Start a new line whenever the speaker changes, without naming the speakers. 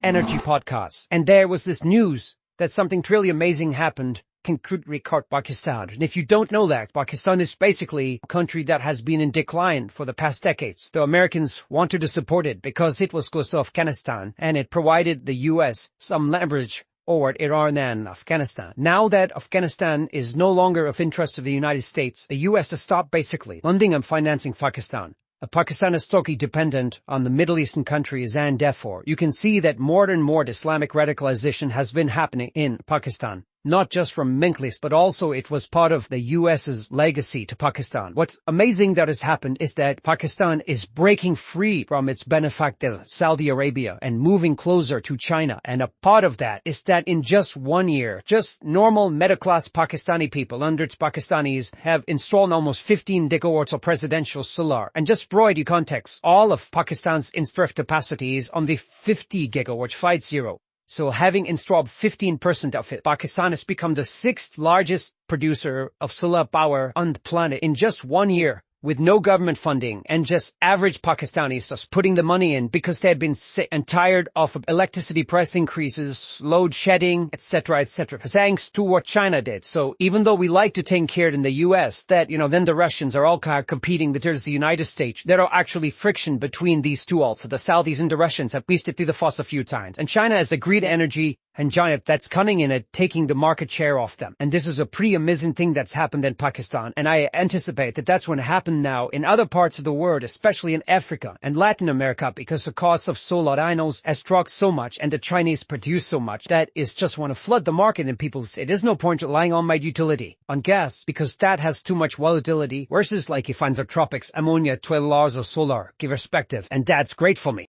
energy podcasts. And there was this news that something truly amazing happened can record Pakistan. And if you don't know that, Pakistan is basically a country that has been in decline for the past decades. The Americans wanted to support it because it was close to Afghanistan and it provided the US some leverage over Iran and Afghanistan. Now that Afghanistan is no longer of interest to the United States, the US has stopped basically funding and financing Pakistan. Pakistan is totally dependent on the Middle Eastern countries, and therefore you can see that more and more Islamic radicalization has been happening in Pakistan. Not just from Middle East, but also it was part of the US's legacy to Pakistan. What's amazing that has happened is that Pakistan is breaking free from its benefactors, Saudi Arabia, and moving closer to China. And a part of that is that in just 1 year, just normal middle-class Pakistani people, hundreds of Pakistanis, have installed almost 15 gigawatts of presidential solar. And just to provide you context, all of Pakistan's installed capacity is on the 50 gigawatts, 50. So having installed 15% of it, Pakistan has become the 6th largest producer of solar power on the planet in just 1 year, with no government funding and just average Pakistanis just putting the money in because they had been sick and tired of electricity price increases, load shedding, etc., thanks to what China did. So even though we like to take care in the US that, then the Russians are all kind of competing that there's the United States, there are actually friction between these two also. The Saudis and the Russians have beasted through the fuss a few times. And China has agreed energy and giant that's cunning in it, taking the market share off them. And this is a pretty amazing thing that's happened in Pakistan. And I anticipate that that's going to happen now in other parts of the world, especially in Africa and Latin America, because the cost of solar panels has dropped so much and the Chinese produce so much that is just want to flood the market, and people say there's no point relying on my utility on gas because that has too much volatility versus like if I'm the tropics, ammonia, 12 hours of solar, give perspective. And that's great for me.